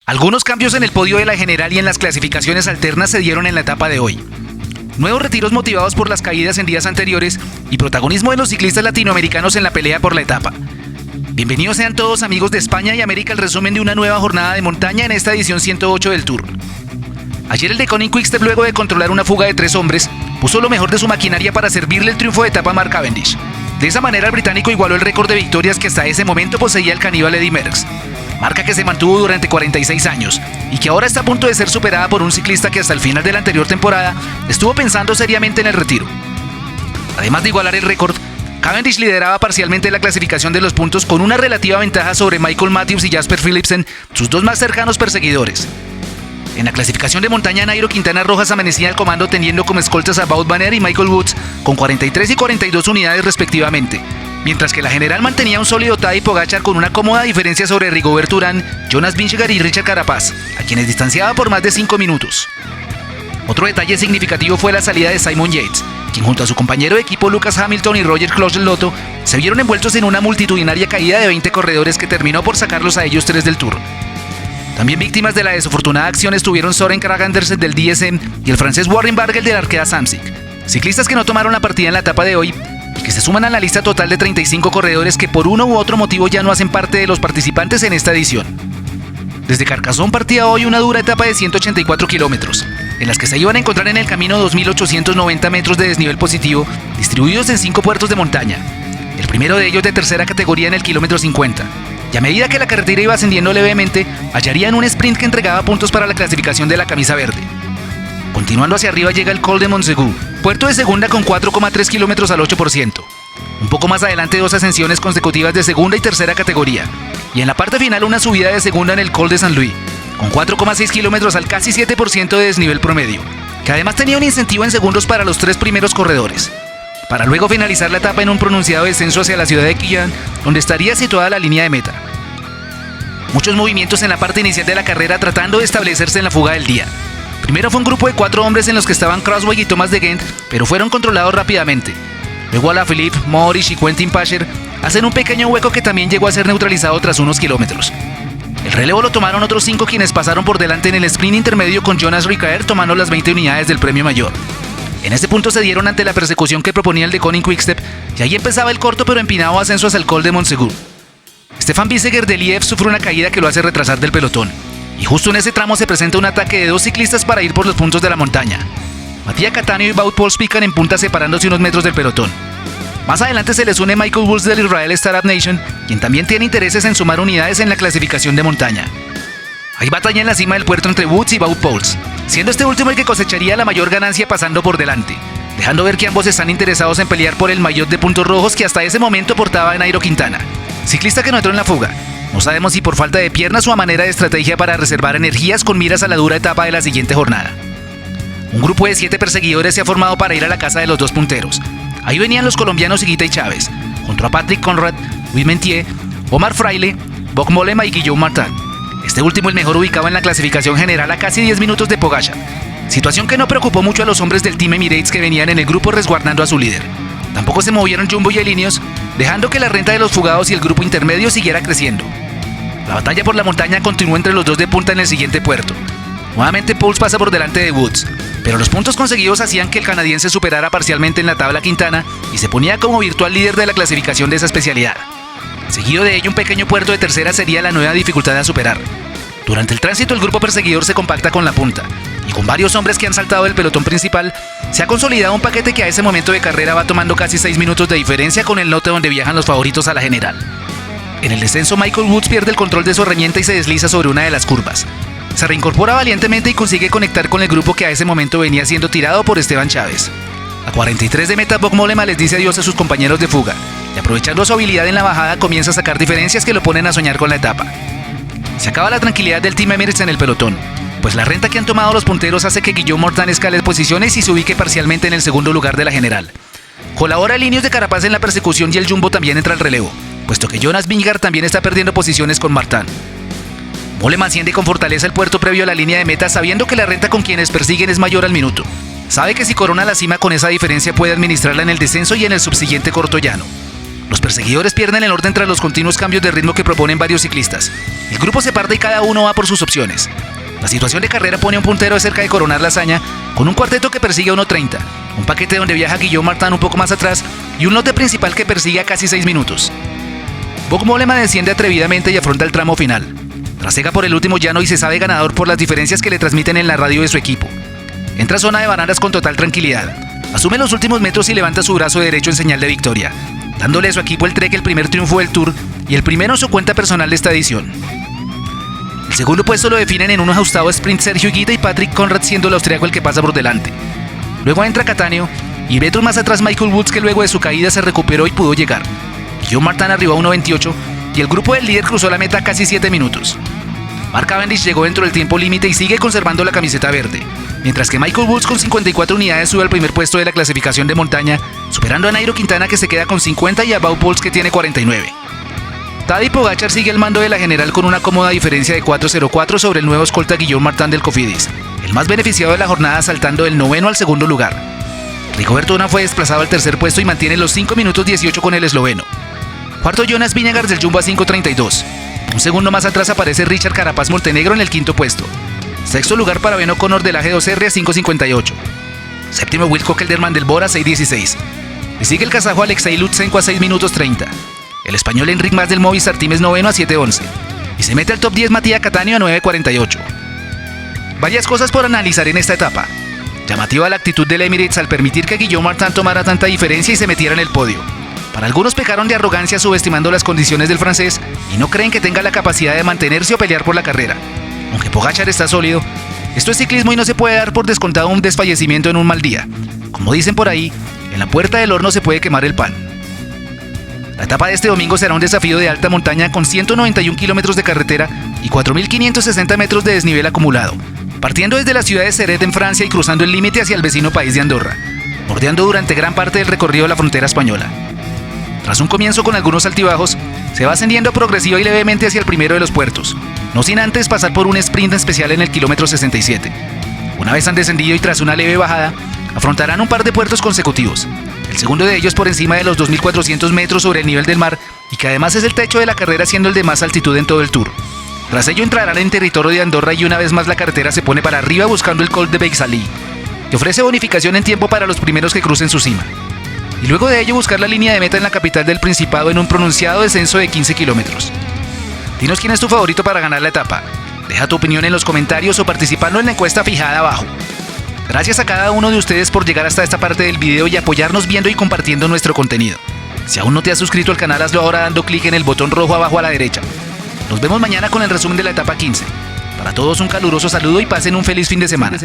Algunos cambios en el podio de la general y en las clasificaciones alternas se dieron en la etapa de hoy. Nuevos retiros motivados por las caídas en días anteriores y protagonismo de los ciclistas latinoamericanos en la pelea por la etapa. Bienvenidos sean todos amigos de España y América al resumen de una nueva jornada de montaña en esta edición 108 del Tour. Ayer el Deceuninck Quick-Step, luego de controlar una fuga de 3 hombres, puso lo mejor de su maquinaria para servirle el triunfo de etapa a Mark Cavendish. De esa manera el británico igualó el récord de victorias que hasta ese momento poseía el caníbal Eddy Merckx, marca que se mantuvo durante 46 años y que ahora está a punto de ser superada por un ciclista que hasta el final de la anterior temporada estuvo pensando seriamente en el retiro. Además de igualar el récord, Cavendish lideraba parcialmente la clasificación de los puntos con una relativa ventaja sobre Michael Matthews y Jasper Philipsen, sus dos más cercanos perseguidores. En la clasificación de montaña, Nairo Quintana Rojas amanecía al comando teniendo como escoltas a Wout van Aert y Michael Woods con 43 y 42 unidades respectivamente, mientras que la general mantenía un sólido Tadej Pogačar con una cómoda diferencia sobre Rigoberto Urán, Jonas Vingegaard y Richard Carapaz, a quienes distanciaba por más de 5 minutos. Otro detalle significativo fue la salida de Simon Yates, quien junto a su compañero de equipo Lucas Hamilton y Roger Clough del Lotto se vieron envueltos en una multitudinaria caída de 20 corredores que terminó por sacarlos a ellos 3 del Tour. También víctimas de la desafortunada acción estuvieron Søren Kragh Andersen del DSM y el francés Warren Barguil del Arkea Samsic, ciclistas que no tomaron la partida en la etapa de hoy y que se suman a la lista total de 35 corredores que por uno u otro motivo ya no hacen parte de los participantes en esta edición. Desde Carcassonne partía hoy una dura etapa de 184 kilómetros, en las que se iban a encontrar en el camino 2.890 metros de desnivel positivo, distribuidos en 5 puertos de montaña, el primero de ellos de tercera categoría en el kilómetro 50. Y a medida que la carretera iba ascendiendo levemente, hallarían un sprint que entregaba puntos para la clasificación de la camisa verde. Continuando hacia arriba llega el Col de Montsegur, puerto de segunda con 4,3 kilómetros al 8%. Un poco más adelante 2 ascensiones consecutivas de segunda y tercera categoría. Y en la parte final una subida de segunda en el Col de Saint-Louis, con 4,6 kilómetros al casi 7% de desnivel promedio, que además tenía un incentivo en segundos para los 3 primeros corredores, para luego finalizar la etapa en un pronunciado descenso hacia la ciudad de Quillan, donde estaría situada la línea de meta. Muchos movimientos en la parte inicial de la carrera tratando de establecerse en la fuga del día. Primero fue un grupo de 4 hombres en los que estaban Crossway y Thomas de Gendt, pero fueron controlados rápidamente. Luego Alaphilippe, Mohoric y Quentin Pacher hacen un pequeño hueco que también llegó a ser neutralizado tras unos kilómetros. El relevo lo tomaron otros 5 quienes pasaron por delante en el sprint intermedio con Jonas Vingegaard tomando las 20 unidades del premio mayor. En este punto se dieron ante la persecución que proponía el Deceuninck Quick-Step y ahí empezaba el corto pero empinado ascenso hacia el Col de Montsegur. Stefan Bissegger de Lièvre sufre una caída que lo hace retrasar del pelotón, y justo en ese tramo se presenta un ataque de 2 ciclistas para ir por los puntos de la montaña. Mattia Cattaneo y Wout Poels pican en punta separándose unos metros del pelotón. Más adelante se les une Michael Woods del Israel Startup Nation, quien también tiene intereses en sumar unidades en la clasificación de montaña. Hay batalla en la cima del puerto entre Woods y Wout Poels, siendo este último el que cosecharía la mayor ganancia pasando por delante, dejando ver que ambos están interesados en pelear por el maillot de puntos rojos que hasta ese momento portaba Nairo Quintana, ciclista que no entró en la fuga. No sabemos si por falta de piernas o a manera de estrategia para reservar energías con miras a la dura etapa de la siguiente jornada. Un grupo de 7 perseguidores se ha formado para ir a la casa de los 2 punteros. Ahí venían los colombianos Higuita y Chávez, junto a Patrick Conrad, Louis Mentier, Omar Fraile, Bob Mollema y Guillaume Martin. Este último el mejor ubicado en la clasificación general a casi 10 minutos de Pogačar, situación que no preocupó mucho a los hombres del Team Emirates que venían en el grupo resguardando a su líder. Tampoco se movieron Jumbo y Elinios, dejando que la renta de los fugados y el grupo intermedio siguiera creciendo. La batalla por la montaña continuó entre los 2 de punta en el siguiente puerto. Nuevamente Poels pasa por delante de Woods, pero los puntos conseguidos hacían que el canadiense superara parcialmente en la tabla Quintana y se ponía como virtual líder de la clasificación de esa especialidad. Seguido de ello un pequeño puerto de tercera sería la nueva dificultad a superar. Durante el tránsito el grupo perseguidor se compacta con la punta, y con varios hombres que han saltado del pelotón principal, se ha consolidado un paquete que a ese momento de carrera va tomando casi 6 minutos de diferencia con el lote donde viajan los favoritos a la general. En el descenso Michael Woods pierde el control de su herramienta y se desliza sobre una de las curvas. Se reincorpora valientemente y consigue conectar con el grupo que a ese momento venía siendo tirado por Esteban Chávez. A 43 de meta, Bob Mollema les dice adiós a sus compañeros de fuga, y aprovechando su habilidad en la bajada comienza a sacar diferencias que lo ponen a soñar con la etapa. Se acaba la tranquilidad del Team Emirates en el pelotón, pues la renta que han tomado los punteros hace que Guillaume Martin escale posiciones y se ubique parcialmente en el segundo lugar de la general. Colabora Elinios de Carapaz en la persecución y el Jumbo también entra al relevo, puesto que Jonas Vingegaard también está perdiendo posiciones con Martin. Mollema asciende con fortaleza el puerto previo a la línea de meta sabiendo que la renta con quienes persiguen es mayor al minuto. Sabe que si corona la cima con esa diferencia puede administrarla en el descenso y en el subsiguiente corto llano. Los perseguidores pierden el orden tras los continuos cambios de ritmo que proponen varios ciclistas. El grupo se parte y cada uno va por sus opciones. La situación de carrera pone a un puntero de cerca de coronar la hazaña con un cuarteto que persigue a 1.30, un paquete donde viaja Guillaume Martin un poco más atrás y un lote principal que persigue a casi 6 minutos. Bob Mollema desciende atrevidamente y afronta el tramo final. Trasega por el último llano y se sabe ganador por las diferencias que le transmiten en la radio de su equipo. Entra a zona de bananas con total tranquilidad. Asume los últimos metros y levanta su brazo derecho en señal de victoria, dándole a su equipo el Trek el primer triunfo del Tour y el primero en su cuenta personal de esta edición. El segundo puesto lo definen en un ajustado sprint Sergio Higuita y Patrick Conrad, siendo el austriaco el que pasa por delante. Luego entra Cattaneo y metros más atrás Michael Woods, que luego de su caída se recuperó y pudo llegar. Guillaume Martin arribó a 1.28 y el grupo del líder cruzó la meta a casi 7 minutos. Mark Cavendish llegó dentro del tiempo límite y sigue conservando la camiseta verde, mientras que Michael Woods con 54 unidades sube al primer puesto de la clasificación de montaña, superando a Nairo Quintana, que se queda con 50, y a Wout Poels, que tiene 49. Tadej Pogačar sigue al mando de la general con una cómoda diferencia de 4.04 sobre el nuevo escolta Guillaume Martin del Cofidis, el más beneficiado de la jornada, saltando del noveno al segundo lugar. Rigoberto Urán fue desplazado al tercer puesto y mantiene los 5 minutos 18 con el esloveno. Cuarto Jonas Vingegaard del Jumbo a 5.32. Un segundo más atrás aparece Richard Carapaz Montenegro en el quinto puesto. Sexto lugar para Ben O'Connor del AG2R a 5.58. Séptimo Wilco Kelderman del Bora a 6.16. Le sigue el kazajo Alexei Lutsenko a 6 minutos 30. El español Enric Mas del Movistar Team es noveno a 7.11. Y se mete al top 10 Matías Cattaneo a 9.48. Varias cosas por analizar en esta etapa. Llamativa la actitud del Emirates al permitir que Guillaume Martin tomara tanta diferencia y se metiera en el podio. Para algunos pecaron de arrogancia subestimando las condiciones del francés y no creen que tenga la capacidad de mantenerse o pelear por la carrera. Aunque Pogačar está sólido, esto es ciclismo y no se puede dar por descontado un desfallecimiento en un mal día. Como dicen por ahí, en la puerta del horno se puede quemar el pan. La etapa de este domingo será un desafío de alta montaña con 191 kilómetros de carretera y 4.560 metros de desnivel acumulado, partiendo desde la ciudad de Ceret en Francia y cruzando el límite hacia el vecino país de Andorra, bordeando durante gran parte del recorrido la frontera española. Tras un comienzo con algunos altibajos, se va ascendiendo progresiva y levemente hacia el primero de los puertos, no sin antes pasar por un sprint especial en el kilómetro 67. Una vez han descendido y tras una leve bajada, afrontarán un par de puertos consecutivos, el segundo de ellos por encima de los 2.400 metros sobre el nivel del mar y que además es el techo de la carrera, siendo el de más altitud en todo el Tour. Tras ello entrarán en territorio de Andorra y una vez más la carretera se pone para arriba buscando el Col de Beixalí, que ofrece bonificación en tiempo para los primeros que crucen su cima. Y luego de ello buscar la línea de meta en la capital del Principado en un pronunciado descenso de 15 kilómetros. Dinos quién es tu favorito para ganar la etapa. Deja tu opinión en los comentarios o participando en la encuesta fijada abajo. Gracias a cada uno de ustedes por llegar hasta esta parte del video y apoyarnos viendo y compartiendo nuestro contenido. Si aún no te has suscrito al canal, hazlo ahora dando clic en el botón rojo abajo a la derecha. Nos vemos mañana con el resumen de la etapa 15. Para todos un caluroso saludo y pasen un feliz fin de semana.